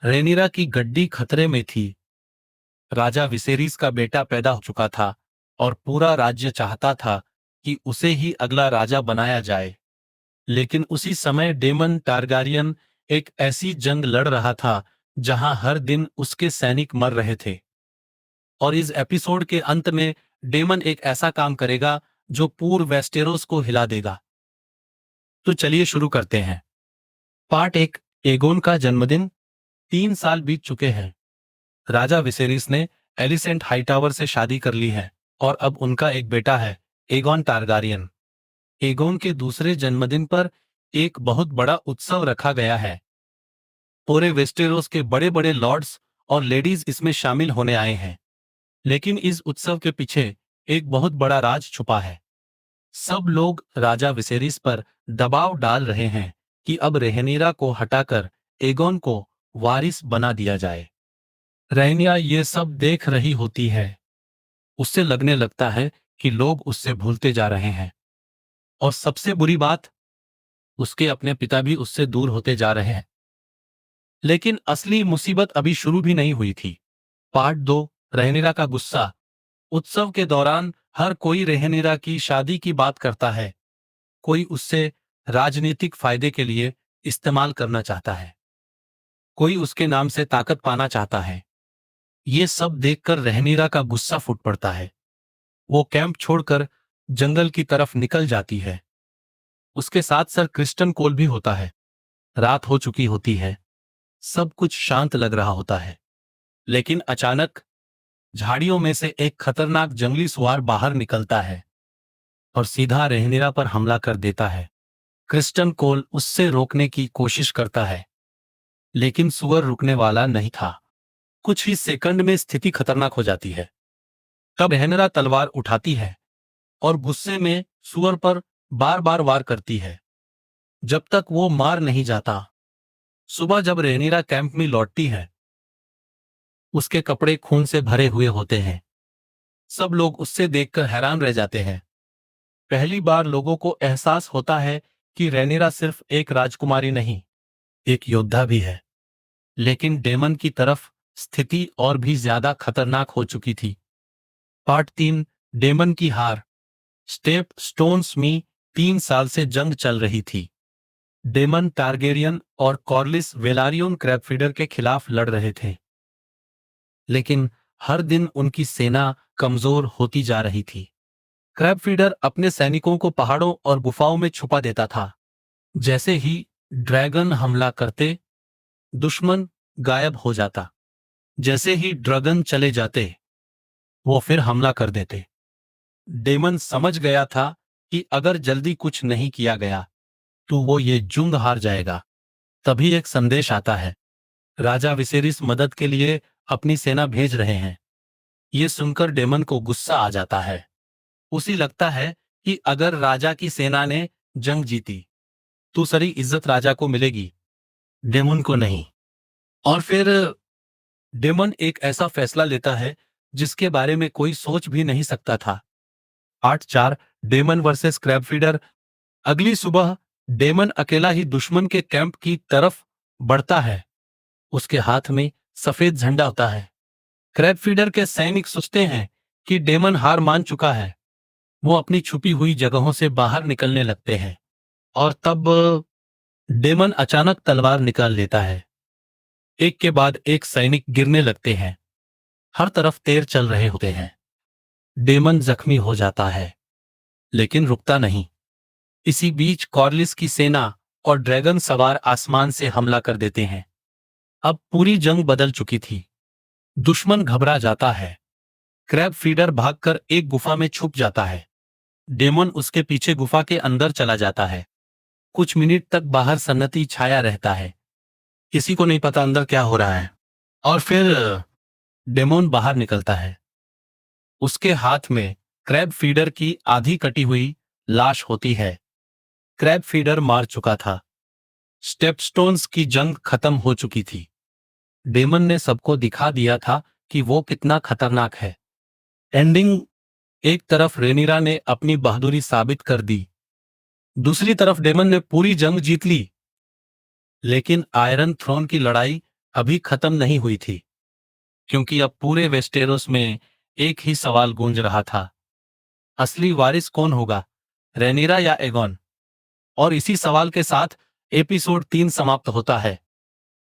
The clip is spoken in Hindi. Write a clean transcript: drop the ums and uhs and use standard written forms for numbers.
रेनिरा की गड्डी खतरे में थी। राजा विसेरीस का बेटा पैदा हो चुका था और पूरा राज्य चाहता था कि उसे ही अगला राजा बनाया जाए। लेकिन उसी समय डेमन टारगारियन एक ऐसी जंग लड़ रहा था जहां हर दिन उसके सैनिक मर रहे थे। और इस एपिसोड के अंत में डेमन एक ऐसा काम करेगा जो पूर्व वेस्टेरोस को हिला देगा। तो चलिए शुरू करते हैं। पार्ट 1। एगोन का जन्मदिन। 3 साल बीत चुके हैं। राजा विसेरिस ने एलिसेंट हाईटावर से शादी कर ली है और अब उनका एक बेटा है, एगोन टारगारियन। एगोन के दूसरे जन्मदिन पर एक बहुत बड़ा उत्सव रखा गया है। पूरे वेस्टेरोस के बड़े बड़े लॉर्ड्स और लेडीज इसमें शामिल होने आए हैं। लेकिन इस उत्सव के पीछे एक बहुत बड़ा राज छुपा है। सब लोग राजा विसेरिस पर दबाव डाल रहे हैं कि अब रेहनीरा को हटाकर एगोन को वारिस बना दिया जाए। रैनिया ये सब देख रही होती है। उससे लगने लगता है कि लोग उससे भूलते जा रहे हैं। और सबसे बुरी बात, उसके अपने पिता भी उससे दूर होते जा रहे हैं। लेकिन असली मुसीबत अभी शुरू भी नहीं हुई थी। पार्ट 2। रेहनीरा का गुस्सा। उत्सव के दौरान हर कोई रेहनीरा की शादी की बात करता है। कोई उससे राजनीतिक फायदे के लिए इस्तेमाल करना चाहता है। कोई उसके नाम से ताकत पाना चाहता है। ये सब देखकर रेहनीरा का गुस्सा फूट पड़ता है। वो कैंप छोड़कर जंगल की तरफ निकल जाती है। उसके साथ सर क्रिस्टन कोल भी होता है। रात हो चुकी होती है। सब कुछ शांत लग रहा होता है। लेकिन अचानक झाड़ियों में से एक खतरनाक जंगली सुअर बाहर निकलता है और सीधा रेहनीरा पर हमला कर देता है। क्रिस्टन कोल उससे रोकने की कोशिश करता है, लेकिन सुअर रुकने वाला नहीं था। कुछ ही सेकंड में स्थिति खतरनाक हो जाती है। तब रेहनीरा तलवार उठाती है और गुस्से में सुअर पर बार बार वार करती है, जब तक वो मार नहीं जाता। सुबह जब रेहनीरा कैंप में लौटती है, उसके कपड़े खून से भरे हुए होते हैं। सब लोग उससे देखकर हैरान रह जाते हैं। पहली बार लोगों को एहसास होता है कि रेहनीरा सिर्फ एक राजकुमारी नहीं, एक योद्धा भी है। लेकिन डेमन की तरफ स्थिति और भी ज्यादा खतरनाक हो चुकी थी। पार्ट 3। डेमन की हार। स्टेप स्टोन्स में 3 साल से जंग चल रही थी। डेमन टारगेरियन और कॉर्लिस वेलारियन क्रैबफीडर के खिलाफ लड़ रहे थे। लेकिन हर दिन उनकी सेना कमजोर होती जा रही थी। क्रैबफीडर अपने सैनिकों को पहाड़ों और गुफाओं में छुपा देता था। जैसे ही ड्रैगन हमला करते, दुश्मन गायब हो जाता। जैसे ही ड्रैगन चले जाते, वो फिर हमला कर देते। डेमन समझ गया था कि अगर जल्दी कुछ नहीं किया गया तो वो ये जंग हार जाएगा। तभी एक संदेश आता है। राजा विसेरिस मदद के लिए अपनी सेना भेज रहे हैं। ये सुनकर डेमन को गुस्सा आ जाता है। उसे लगता है कि अगर राजा की सेना ने जंग जीती तो सारी इज्जत राजा को मिलेगी, डेमन को नहीं। और फिर डेमन एक ऐसा फैसला लेता है जिसके बारे में कोई सोच भी नहीं सकता था। 8-4। Daemon versus Crabfeeder. अगली सुबह डेमन अकेला ही दुश्मन के कैंप की तरफ बढ़ता है। उसके हाथ में सफेद झंडा होता है। क्रैबफीडर के सैनिक सोचते हैं कि डेमन हार मान चुका है। वो अपनी छुपी हुई जगहों से बाहर निकलने लगते हैं। और तब डेमन अचानक तलवार निकाल लेता है। एक के बाद एक सैनिक गिरने लगते हैं। हर तरफ तीर चल रहे होते हैं। डेमन जख्मी हो जाता है, लेकिन रुकता नहीं। इसी बीच कॉर्लिस की सेना और ड्रैगन सवार आसमान से हमला कर देते हैं। अब पूरी जंग बदल चुकी थी। दुश्मन घबरा जाता है। क्रैब फीडर भागकर एक गुफा में छुप जाता है। डेमन उसके पीछे गुफा के अंदर चला जाता है। कुछ मिनट तक बाहर सन्नती छाया रहता है। किसी को नहीं पता अंदर क्या हो रहा है। और फिर डेमन बाहर निकलता है। उसके हाथ में क्रैब फीडर की आधी कटी हुई लाश होती है। क्रैब फीडर मार चुका था। स्टेपस्टोन्स की जंग खत्म हो चुकी थी। डेमन ने सबको दिखा दिया था कि वो कितना खतरनाक है। एंडिंग। एक तरफ रेनिरा ने अपनी बहादुरी साबित कर दी, दूसरी तरफ डेमन ने पूरी जंग जीत ली। लेकिन आयरन थ्रोन की लड़ाई अभी खत्म नहीं हुई थी, क्योंकि अब पूरे वेस्टेरोस में एक ही सवाल गूंज रहा था। असली वारिस कौन होगा, रेनिरा या एगोन? और इसी सवाल के साथ एपिसोड 3 समाप्त होता है।